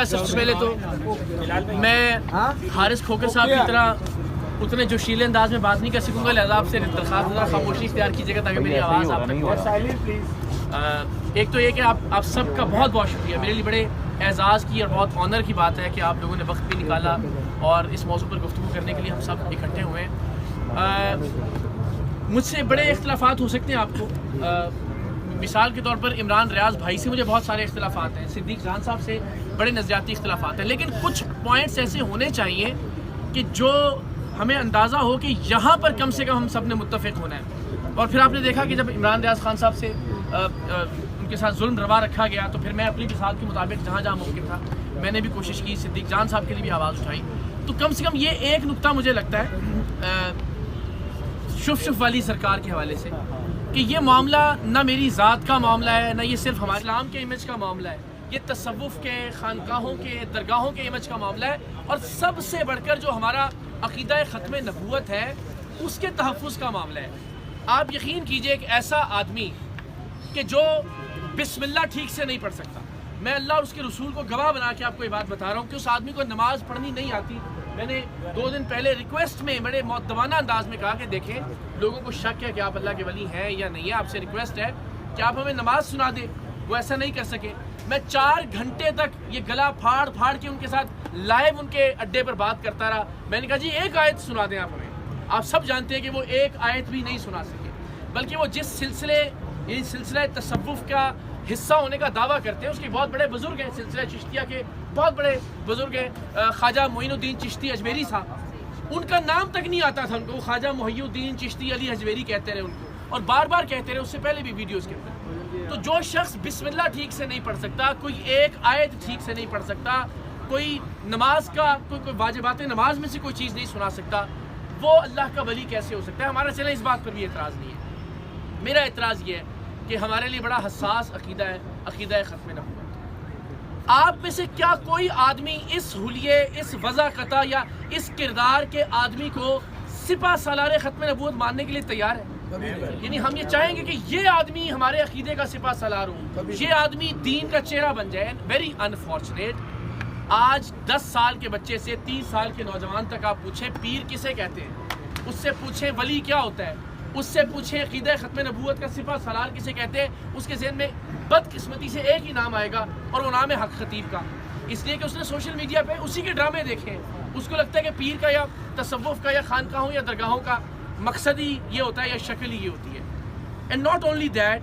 شکریہ. سب سے پہلے تو میں حارث کھوکر صاحب کی طرح اتنے جوشیلے انداز میں بات نہیں کر سکوں گا, لہٰذا آپ سے درخواست ذرا خاموشی اختیار کیجیے گا تاکہ میری آواز آپ تک پہنچے. ایک تو یہ کہ آپ سب کا بہت بہت شکریہ. میرے لیے بڑے اعزاز کی اور بہت آنر کی بات ہے کہ آپ لوگوں نے وقت بھی نکالا اور اس موضوع پر گفتگو کرنے کے لیے ہم سب اکٹھے ہوئے ہیں. مجھ سے بڑے اختلافات ہو سکتے ہیں آپ کو. مثال کے طور پر عمران ریاض بھائی سے مجھے بہت سارے اختلافات ہیں, صدیق جان صاحب سے بڑے نظریاتی اختلافات ہیں, لیکن کچھ پوائنٹس ایسے ہونے چاہیے کہ جو ہمیں اندازہ ہو کہ یہاں پر کم سے کم ہم سب نے متفق ہونا ہے. اور پھر آپ نے دیکھا کہ جب عمران ریاض خان صاحب سے ان کے ساتھ ظلم روا رکھا گیا تو پھر میں اپنی مثال کے مطابق جہاں جہاں ممکن تھا میں نے بھی کوشش کی, صدیق جان صاحب کے لیے بھی آواز اٹھائی. تو کم سے کم یہ ایک نقطہ مجھے لگتا ہے شف والی سرکار کے حوالے سے کہ یہ معاملہ نہ میری ذات کا معاملہ ہے, نہ یہ صرف ہمارے اسلام کے امیج کا معاملہ ہے, یہ تصوف کے, خانقاہوں کے, درگاہوں کے امیج کا معاملہ ہے, اور سب سے بڑھ کر جو ہمارا عقیدہ ختم نبوت ہے اس کے تحفظ کا معاملہ ہے. آپ یقین کیجئے ایک ایسا آدمی کہ جو بسم اللہ ٹھیک سے نہیں پڑھ سکتا, میں اللہ اور اس کے رسول کو گواہ بنا کے آپ کو یہ بات بتا رہا ہوں کہ اس آدمی کو نماز پڑھنی نہیں آتی. میں نے 2 دن پہلے ریکویسٹ میں بڑے مؤدبانہ انداز میں کہا کہ دیکھیں لوگوں کو شک ہے کہ آپ اللہ کے ولی ہیں یا نہیں ہے, آپ سے ریکویسٹ ہے کہ آپ ہمیں نماز سنا دیں. وہ ایسا نہیں کر سکے. میں 4 گھنٹے تک یہ گلا پھاڑ کے ان کے ساتھ لائیو ان کے اڈے پر بات کرتا رہا. میں نے کہا جی ایک آیت سنا دیں آپ ہمیں. آپ سب جانتے ہیں کہ وہ ایک آیت بھی نہیں سنا سکے, بلکہ وہ جس سلسلہ تصوف کا حصہ ہونے کا دعویٰ کرتے ہیں اس کے بہت بڑے بزرگ ہیں, سلسلہ چشتیہ کے بہت بڑے بزرگ ہیں, خواجہ معین الدین چشتی اجمیری صاحب, ان کا نام تک نہیں آتا تھا ان کو, خواجہ محی الدین چشتی علی اجمیری کہتے رہے ان کو, اور بار بار کہتے رہے اس سے پہلے بھی ویڈیوز کے اندر. تو جو شخص بسم اللہ ٹھیک سے نہیں پڑھ سکتا, کوئی ایک آیت ٹھیک سے نہیں پڑھ سکتا, کوئی نماز کا کوئی واجبات نماز میں سے کوئی چیز نہیں سنا سکتا, وہ اللہ کا ولی کیسے ہو سکتا ہے؟ ہمارا چلے اس بات پر بھی اعتراض نہیں ہے. میرا اعتراض یہ ہے کہ ہمارے لیے بڑا حساس عقیدہ ہے, عقیدہ ختم نبوت. آپ میں سے کیا کوئی آدمی اس حلیے, اس وضاقتہ یا اس کردار کے آدمی کو سپہ سالار ختم نبوت ماننے کے لیے تیار ہے؟ یعنی ہم یہ چاہیں گے کہ یہ آدمی ہمارے عقیدے کا سپہ سالار ہو, یہ آدمی دین کا چہرہ بن جائے. Very unfortunate. آج 10 سال کے بچے سے 30 سال کے نوجوان تک آپ پوچھیں پیر کسے کہتے ہیں, اس سے پوچھیں ولی کیا ہوتا ہے, اس سے پوچھیں عقیدہ ختم نبوت کا سپہ سالار کسے کہتے ہیں, اس کے ذہن میں بدقسمتی سے ایک ہی نام آئے گا اور وہ نام ہے حق خطیب کا. اس لیے کہ اس نے سوشل میڈیا پہ اسی کے ڈرامے دیکھے ہیں. اس کو لگتا ہے کہ پیر کا یا تصوف کا یا خانقاہوں یا درگاہوں کا مقصد ہی یہ ہوتا ہے یا شکل ہی یہ ہوتی ہے. اینڈ ناٹ اونلی دیٹ,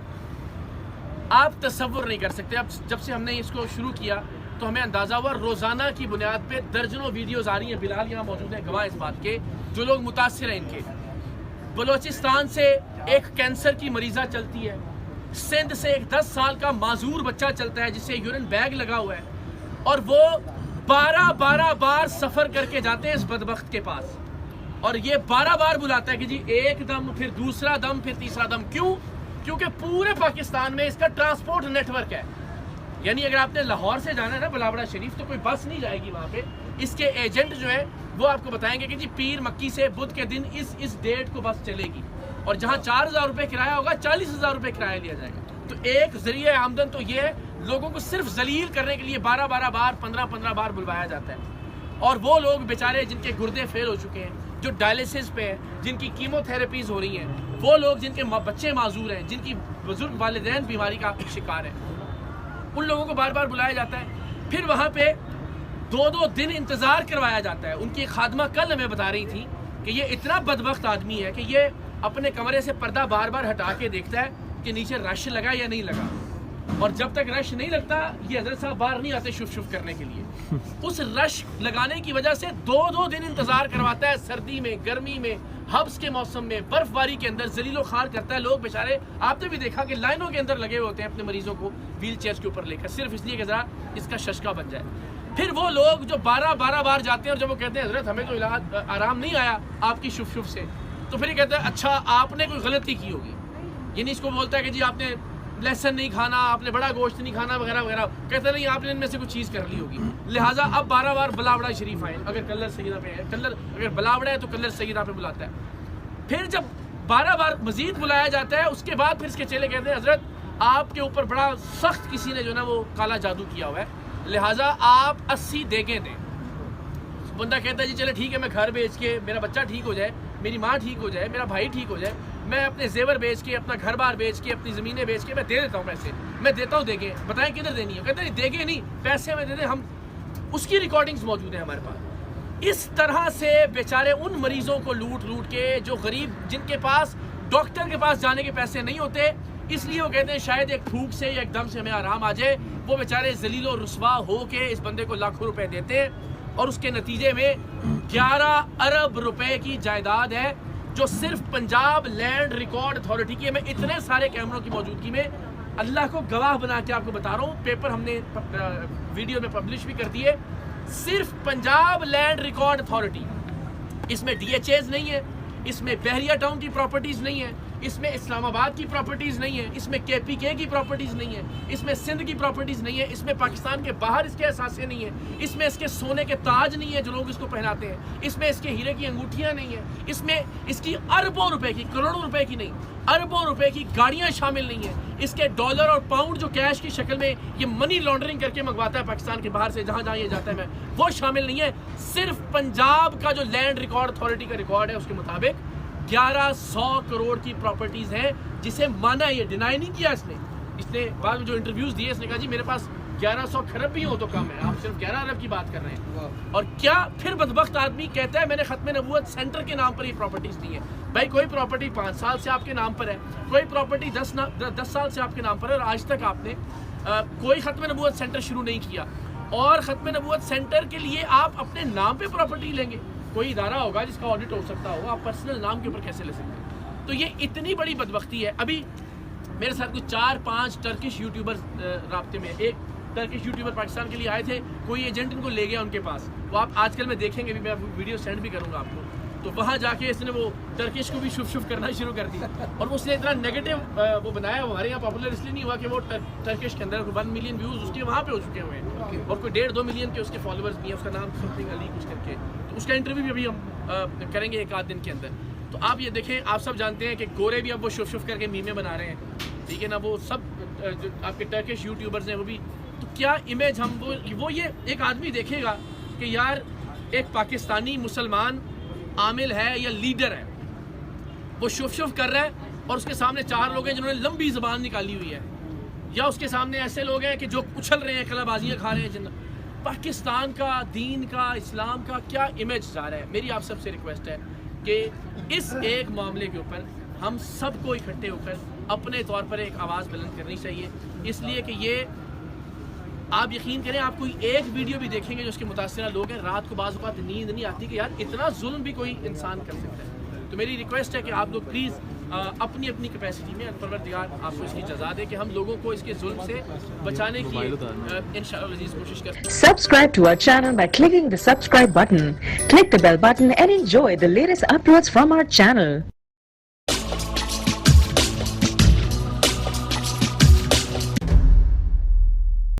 آپ تصور نہیں کر سکتے. اب جب سے ہم نے اس کو شروع کیا تو ہمیں اندازہ ہوا روزانہ کی بنیاد پہ درجنوں ویڈیوز آ رہی ہیں. بلال یہاں موجود ہیں, گواہ اس بات کے, جو لوگ متاثر ہیں ان کے. بلوچستان سے ایک کینسر کی مریضہ چلتی ہے, سندھ سے ایک 10 سال کا معذور بچہ چلتا ہے جسے یورین بیگ لگا ہوا ہے, اور وہ 12 بار سفر کر کے جاتے ہیں اس بدبخت کے پاس, اور یہ 12 بار بلاتا ہے کہ جی ایک دم, پھر دوسرا دم, پھر تیسرا دم. کیوں؟ کیونکہ پورے پاکستان میں اس کا ٹرانسپورٹ نیٹ ورک ہے. یعنی اگر آپ نے لاہور سے جانا ہے نا بلاوڑا شریف تو کوئی بس نہیں جائے گی وہاں پہ. اس کے ایجنٹ جو ہے وہ آپ کو بتائیں گے کہ جی پیر مکی سے بدھ کے دن اس ڈیٹ کو بس چلے گی, اور جہاں 4,000 روپے کرایہ ہوگا 40,000 روپے کرایہ لیا جائے گا. تو ایک ذریعہ آمدن تو یہ ہے, لوگوں کو صرف ذلیل کرنے کے لیے 12 بار 15 بار بلوایا جاتا ہے. اور وہ لوگ بیچارے جن کے گردے فیل ہو چکے ہیں, جو ڈائلسس پہ ہیں, جن کی کیمو تھراپیز ہو رہی ہیں, وہ لوگ جن کے بچے معذور ہیں, جن کی بزرگ والدین بیماری کا شکار ہیں, ان لوگوں کو بار بلایا جاتا ہے. پھر وہاں پہ 2 دن انتظار کروایا جاتا ہے. ان کی خادمہ کل ہمیں بتا رہی تھی کہ یہ اتنا بدبخت آدمی ہے کہ یہ اپنے کمرے سے پردہ بار ہٹا کے دیکھتا ہے کہ نیچے رش لگا یا نہیں لگا, اور جب تک رش نہیں لگتا یہ حضرت صاحب باہر نہیں آتے شف کرنے کے لیے. اس رش لگانے کی وجہ سے 2 دن انتظار کرواتا ہے, سردی میں, گرمی میں, حبس کے موسم میں, برف باری کے اندر ذلیل و خوار کرتا ہے. لوگ بیچارے, آپ نے بھی دیکھا کہ لائنوں کے اندر لگے ہوئے ہوتے ہیں اپنے مریضوں کو ویل چیئرز کے اوپر لے کر, صرف اس لیے کہ ذرا اس کا ششکا بن جائے. پھر وہ لوگ جو 12 بار جاتے ہیں, اور جب وہ کہتے ہیں حضرت ہمیں تو علاج آرام نہیں آیا آپ کی شف سے, تو پھر یہ کہتے ہیں اچھا آپ نے کوئی غلطی کی ہوگی. یعنی اس کو بولتا ہے کہ جی آپ نے لہسن نہیں کھانا, آپ نے بڑا گوشت نہیں کھانا وغیرہ وغیرہ. کہتے نہیں آپ نے ان میں سے کوئی چیز کر لی ہوگی, لہٰذا اب 12 بار بلاوڑا شریف آئے. اگر کلر سیدہ پہ ہے, اگر بلاوڑا ہے تو کلر سیدہ پہ بلاتا ہے. پھر جب 12 بار مزید بلایا جاتا ہے, اس کے بعد پھر اس کے چیلے کہتے ہیں حضرت آپ کے اوپر بڑا سخت کسی نے جو نا وہ کالا جادو کیا ہوا ہے, لہٰذا آپ 80 دیگیں دیں. بندہ کہتا ہے جی چلے ٹھیک ہے میں گھر بیچ کے میرا بچہ ٹھیک ہو جائے, میری ماں ٹھیک ہو جائے, میرا بھائی ٹھیک ہو جائے, میں اپنے زیور بیچ کے, اپنا گھر بار بیچ کے, اپنی زمینیں بیچ کے میں دے دیتا ہوں پیسے, میں دیتا ہوں دیگیں, بتائیں کدھر دینی ہے؟ کہتے ہیں دیگیں نہیں, پیسے میں دے دیں. ہم اس کی ریکارڈنگز موجود ہیں ہمارے پاس. اس طرح سے بیچارے ان مریضوں کو لوٹ لوٹ کے, جو غریب جن کے پاس ڈاکٹر کے پاس جانے کے پیسے نہیں ہوتے, اس لیے وہ کہتے ہیں شاید ایک پھونک سے یا ایک دم سے ہمیں آرام آ جائے, وہ بیچارے ذلیل و رسوا ہو کے اس بندے کو لاکھوں روپے دیتے ہیں, اور اس کے نتیجے میں 11 ارب روپے کی جائیداد ہے جو صرف پنجاب لینڈ ریکارڈ اتھارٹی کی ہے. میں اتنے سارے کیمروں کی موجودگی میں اللہ کو گواہ بنا کے آپ کو بتا رہا ہوں, پیپر ہم نے ویڈیو میں پبلش بھی کر دیے. صرف پنجاب لینڈ ریکارڈ اتھارٹی, اس میں ڈی ایچ ایز نہیں ہے, اس میں بحریہ ٹاؤن کی پراپرٹیز نہیں ہے, اس میں اسلام آباد کی پراپرٹیز نہیں ہے, اس میں کے پی کے کی پراپرٹیز نہیں ہے, اس میں سندھ کی پراپرٹیز نہیں ہے, اس میں پاکستان کے باہر اس کے اثاثے نہیں ہیں, اس میں اس کے سونے کے تاج نہیں ہیں جو لوگ اس کو پہناتے ہیں, اس میں اس کے ہیرے کی انگوٹھیاں نہیں ہیں, اس میں اس کی اربوں روپے کی, کروڑوں روپے کی نہیں, اربوں روپے کی گاڑیاں شامل نہیں ہیں, اس کے ڈالر اور پاؤنڈ جو کیش کی شکل میں یہ منی لانڈرنگ کر کے منگواتا ہے پاکستان کے باہر سے جہاں جہاں یہ جاتا ہے میں, وہ شامل نہیں ہے. صرف پنجاب کا جو لینڈ ریکارڈ اتھارٹی کا ریکارڈ ہے اس کے مطابق 1100 کروڑ کی پراپرٹیز ہیں, جسے مانا ہے, یہ ڈینائی نہیں کیا اس نے بعد میں جو انٹرویوز دیے اس نے کہا جی میرے پاس 1100 کھرب بھی ہو تو کم ہے, آپ صرف 11 ارب کی بات کر رہے ہیں. اور کیا پھر بدبخت آدمی کہتا ہے میں نے ختم نبوت سینٹر کے نام پر یہ پراپرٹیز دی ہے. بھائی کوئی پراپرٹی 5 سال سے آپ کے نام پر ہے, کوئی پراپرٹی 10 سال سے آپ کے نام پر ہے, اور آج تک آپ نے کوئی ختم نبوت سینٹر شروع نہیں کیا. اور ختم نبوت سینٹر کے لیے آپ اپنے نام پہ پراپرٹی لیں گے, کوئی ادارہ ہوگا جس کا آڈٹ ہو سکتا ہوگا, آپ پرسنل نام کے اوپر کیسے لے سکتے ہیں؟ تو یہ اتنی بڑی بدبختی ہے. ابھی میرے ساتھ کچھ 4-5 ٹرکش یوٹیوبر رابطے میں, ایک ٹرکش یوٹیوبر پاکستان کے لیے آئے تھے, کوئی ایجنٹ ان کو لے گیا ان کے پاس, وہ آپ آج کل میں دیکھیں گے, بھی میں ویڈیو سینڈ بھی کروں گا آپ کو. تو وہاں جا کے اس نے وہ ٹرکش کو بھی شف شف کرنا شروع کر دیا, اور اس نے اتنا نیگیٹو وہ بنایا, ہمارے یہاں پاپولر اس لیے نہیں ہوا کہ وہ ٹرکش کے اندر 1 ملین ویوز اس کے وہاں پہ ہو چکے ہوئے ہیں, اور کوئی 1.5-2 ملین کے اس کے فالوورز بھی ہیں, اس کا نام سمتھنگ علی کچھ کر کے. تو اس کا انٹرویو بھی ابھی ہم کریں گے ایک آدھ دن کے اندر. تو آپ یہ دیکھیں, آپ سب جانتے ہیں کہ گورے بھی اب وہ شف شف کر کے میمیں بنا رہے ہیں, ٹھیک ہے نا, وہ سب جو آپ کے ٹرکش یوٹیوبرز ہیں وہ بھی. تو کیا امیج ہم وہ یہ ایک آدمی دیکھے گا کہ یار ایک پاکستانی مسلمان عامل ہے یا لیڈر ہے, وہ شف شف کر رہا ہے, اور اس کے سامنے 4 لوگ ہیں جنہوں نے لمبی زبان نکالی ہوئی ہے, یا اس کے سامنے ایسے لوگ ہیں کہ جو اچھل رہے ہیں, کلا بازیاں کھا رہے ہیں. پاکستان کا, دین کا, اسلام کا کیا امیج جا رہا ہے؟ میری آپ سب سے ریکویسٹ ہے کہ اس ایک معاملے کے اوپر ہم سب کو اکٹھے ہو کر اپنے طور پر ایک آواز بلند کرنی چاہیے. اس لیے کہ یہ آپ یقین کریں, آپ کوئی ایک ویڈیو بھی دیکھیں گے جو اس کے متاثرہ لوگ ہیں, رات کو بعض اوقات نیند نہیں آتی کہ یار اتنا ظلم بھی کوئی انسان کر سکتا ہے. تو میری ریکویسٹ ہے کہ آپ لوگ پلیز اپنی اپنی کیپیسٹی میں پروردگار آپ کو اس کی جزا دے کہ ہم لوگوں کو اس کے ظلم سے بچانے کی انشاءاللہ عزیز کوشش کریں. Subscribe to our channel by clicking the subscribe button. Click the bell button and enjoy the latest uploads from our channel.